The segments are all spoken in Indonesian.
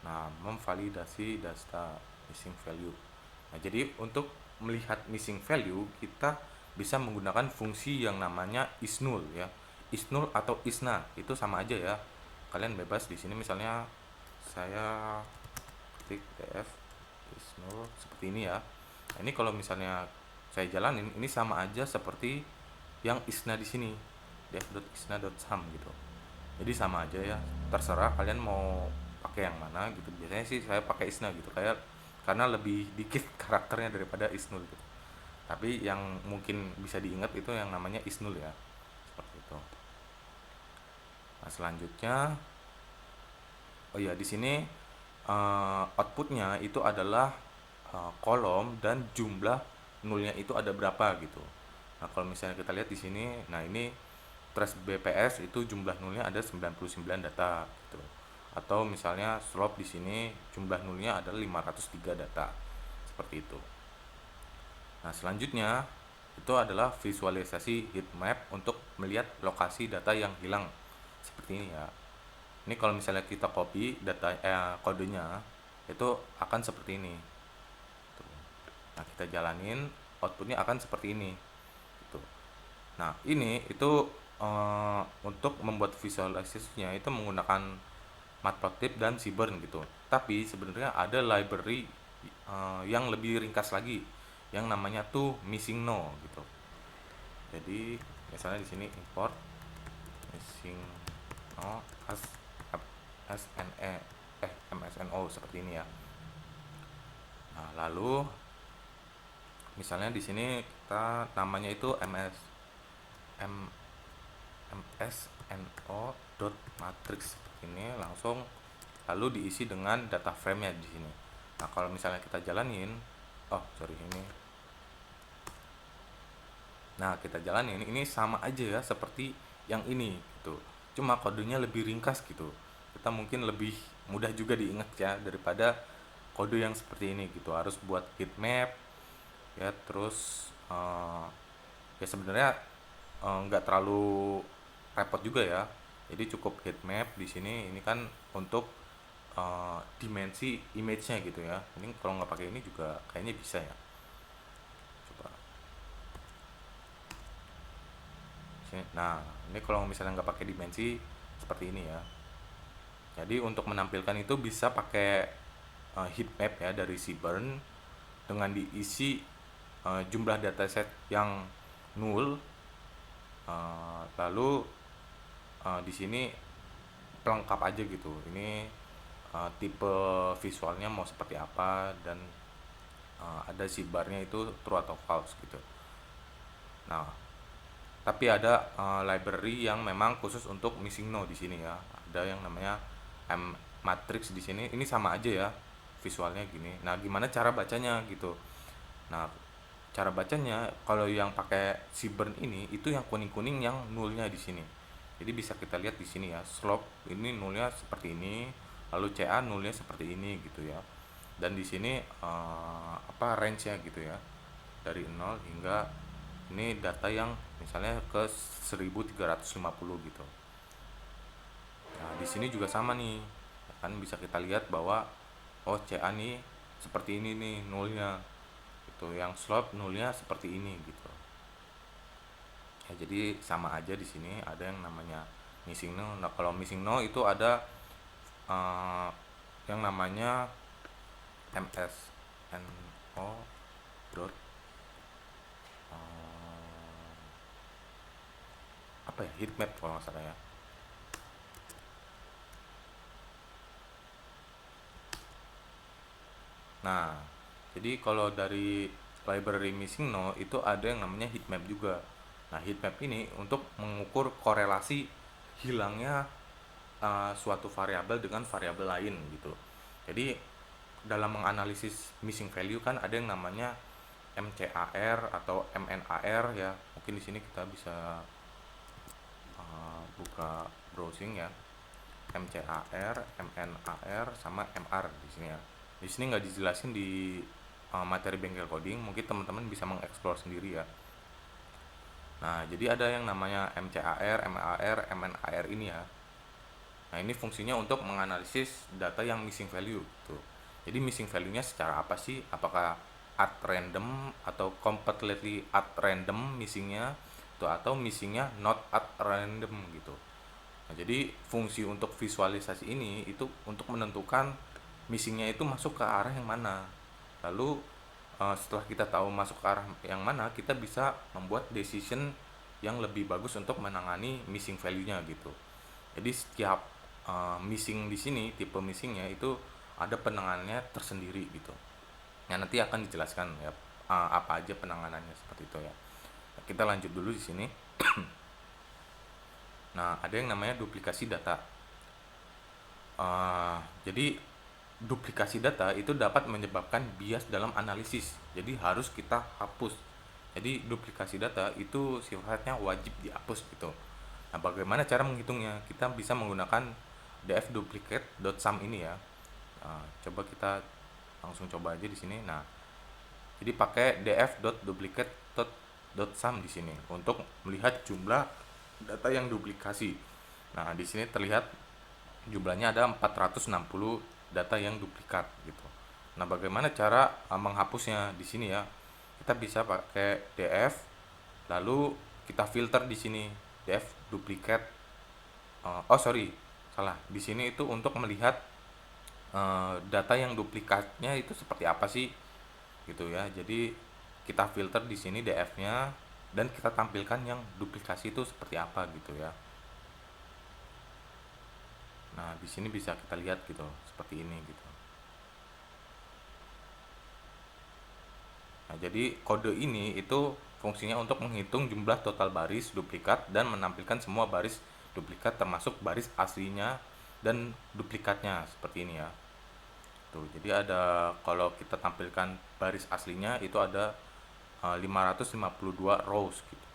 Nah, memvalidasi data missing value. Nah, jadi untuk melihat missing value kita bisa menggunakan fungsi yang namanya isNull ya. IsNull atau isNa itu sama aja ya. Kalian bebas di sini misalnya saya ketik df isNull seperti ini ya. Nah, ini kalau misalnya saya jalanin ini sama aja seperti yang isNa di sini. def.isna.sum gitu. Jadi sama aja ya, terserah kalian mau pakai yang mana gitu. Biasanya sih saya pakai isna gitu, kayak karena lebih dikit karakternya daripada isnul gitu. Tapi yang mungkin bisa diingat itu yang namanya isnul ya, seperti itu. Nah selanjutnya, oh ya di sini outputnya itu adalah kolom dan jumlah nulnya itu ada berapa gitu. Nah kalau misalnya kita lihat di sini, nah ini trace BPS itu jumlah nulnya ada 99 data gitu. Atau misalnya slope di sini jumlah nulnya adalah 503 data. Seperti itu. Nah, selanjutnya itu adalah visualisasi heat map untuk melihat lokasi data yang hilang. Seperti ini ya. Ini kalau misalnya kita copy data kodenya itu akan seperti ini. Tuh. Nah, kita jalanin outputnya akan seperti ini. Gitu. Nah, ini itu untuk membuat visualisasinya itu menggunakan Matplotlib dan Seaborn gitu. Tapi sebenarnya ada library yang lebih ringkas lagi yang namanya tuh missing no gitu. Jadi misalnya di sini import missing no as SNE MSNO seperti ini ya. Nah, lalu misalnya di sini kita namanya itu M msno dot matrix ini langsung lalu diisi dengan data frame-nya di sini. Nah, kalau misalnya kita jalanin, oh sorry ini. Nah, kita jalanin ini sama aja ya seperti yang ini gitu. Cuma kodenya lebih ringkas gitu. Kita mungkin lebih mudah juga diingat ya daripada kode yang seperti ini gitu. Harus buat heatmap ya terus ya sebenarnya nggak terlalu repot juga ya. Jadi cukup heatmap di sini ini kan untuk dimensi image-nya gitu ya. Ini kalau nggak pakai ini juga kayaknya bisa ya. Coba. Nah, ini kalau misalnya nggak pakai dimensi seperti ini ya. Jadi untuk menampilkan itu bisa pakai heatmap ya dari Seaborn dengan diisi jumlah dataset yang null. Lalu di sini pelengkap aja gitu. Ini tipe visualnya mau seperti apa dan ada si barnya itu true atau false gitu. Nah, tapi ada library yang memang khusus untuk missing no di sini ya. Ada yang namanya M matrix di sini. Ini sama aja ya visualnya gini. Nah, gimana cara bacanya gitu. Nah, cara bacanya kalau yang pakai Seaborn ini itu yang kuning-kuning yang nulnya di sini. Jadi bisa kita lihat di sini ya, slope ini nulnya seperti ini, lalu CA nulnya seperti ini gitu ya. Dan di sini range-nya gitu ya. Dari 0 hingga ini data yang misalnya ke 1350 gitu. Nah, di sini juga sama nih. Kan bisa kita lihat bahwa oh CA nih seperti ini nih nulnya. Itu yang slope nulnya seperti ini gitu. Ya, jadi sama aja di sini ada yang namanya missing no. Nah, kalau missing no itu ada uh, yang namanya msno dot apa ya heatmap kalau nggak salah ya. Nah, jadi kalau dari library missing no itu ada yang namanya heatmap juga. Nah, heatmap ini untuk mengukur korelasi hilangnya suatu variabel dengan variabel lain gitu. Jadi dalam menganalisis missing value kan ada yang namanya MCAR atau MNAR ya. Mungkin di sini kita bisa buka browsing ya. MCAR, MNAR sama MR di sini ya. Di sini nggak dijelasin di materi bengkel coding, mungkin teman-teman bisa mengeksplor sendiri ya. Nah, jadi ada yang namanya MCAR, MAR, MNAR ini ya. Nah, ini fungsinya untuk menganalisis data yang missing value gitu. Jadi missing value-nya secara apa sih? Apakah at random atau completely at random missingnya tuh, atau missingnya not at random gitu. Nah, jadi fungsi untuk visualisasi ini itu untuk menentukan missingnya itu masuk ke arah yang mana. Lalu setelah kita tahu masuk ke arah yang mana, kita bisa membuat decision yang lebih bagus untuk menangani missing value-nya gitu. Jadi setiap missing di sini, tipe missingnya itu ada penanganannya tersendiri gitu. Nah, nanti akan dijelaskan ya apa aja penanganannya seperti itu ya. Nah, kita lanjut dulu di sini. Nah, ada yang namanya duplikasi data. Jadi duplikasi data itu dapat menyebabkan bias dalam analisis. Jadi harus kita hapus. Jadi duplikasi data itu sifatnya wajib dihapus gitu. Nah, bagaimana cara menghitungnya? Kita bisa menggunakan dfduplicate.sum ini ya. Coba kita langsung coba aja di sini. Nah, jadi pakai df.duplicate.sum di sini untuk melihat jumlah data yang duplikasi. Nah, di sini terlihat jumlahnya ada 460 data yang duplikat gitu. Nah, bagaimana cara menghapusnya di sini ya? Kita bisa pakai df, lalu kita filter di sini df duplicate. Oh sorry, salah. Di sini itu untuk melihat data yang duplikatnya itu seperti apa sih, gitu ya. Jadi kita filter di sini df-nya dan kita tampilkan yang duplikasi itu seperti apa gitu ya. Nah, di sini bisa kita lihat gitu, seperti ini gitu. Nah, jadi kode ini itu fungsinya untuk menghitung jumlah total baris duplikat dan menampilkan semua baris duplikat termasuk baris aslinya dan duplikatnya seperti ini ya. Tuh, jadi ada, kalau kita tampilkan baris aslinya itu ada 552 rows gitu.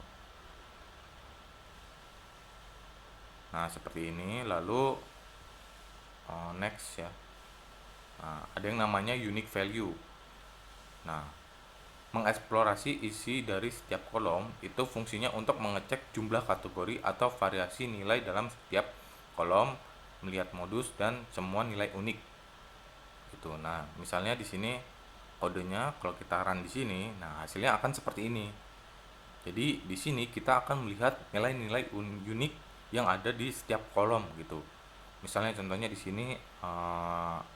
Nah, seperti ini. Lalu next ya. Nah, ada yang namanya unique value. Nah, mengeksplorasi isi dari setiap kolom itu fungsinya untuk mengecek jumlah kategori atau variasi nilai dalam setiap kolom, melihat modus dan semua nilai unik. Gitu. Nah, misalnya di sini kodenya kalau kita run di sini, nah hasilnya akan seperti ini. Jadi di sini kita akan melihat nilai-nilai unik yang ada di setiap kolom gitu. Misalnya contohnya di sini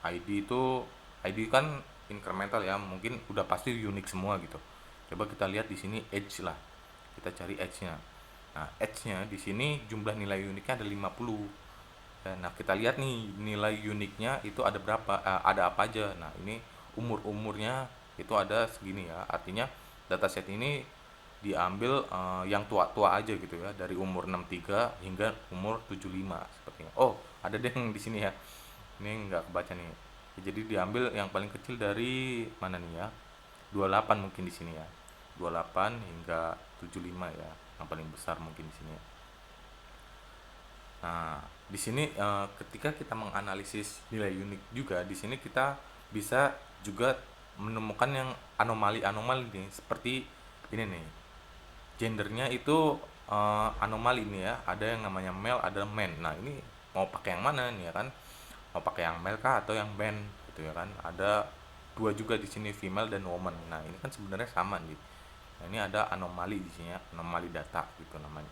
ID itu, ID kan incremental ya, mungkin udah pasti unik semua gitu. Coba kita lihat di sini edge lah. Kita cari edge-nya. Nah, edge-nya di sini jumlah nilai uniknya ada 50. Nah, kita lihat nih nilai uniknya itu ada berapa, ada apa aja. Nah, ini umur-umurnya itu ada segini ya. Artinya dataset ini diambil yang tua-tua aja gitu ya, dari umur 63 hingga umur 75 sepertinya. Oh, ada deh yang di sini ya. Ini nggak kebaca nih. Jadi diambil yang paling kecil dari mana nih ya? 28 mungkin di sini ya. 28 hingga 75 ya. Yang paling besar mungkin di sini ya. Nah, di sini ketika kita menganalisis nilai unik juga, di sini kita bisa juga menemukan yang anomali-anomali nih, seperti ini nih. Gendernya itu anomali ini ya, ada yang namanya male, ada man. Nah, ini mau pakai yang mana nih ya kan? Mau pakai yang male kah atau yang man gitu ya kan? Ada dua juga di sini, female dan woman. Nah, ini kan sebenarnya sama nih. Nah, ini ada anomali di sini ya, anomali data gitu namanya.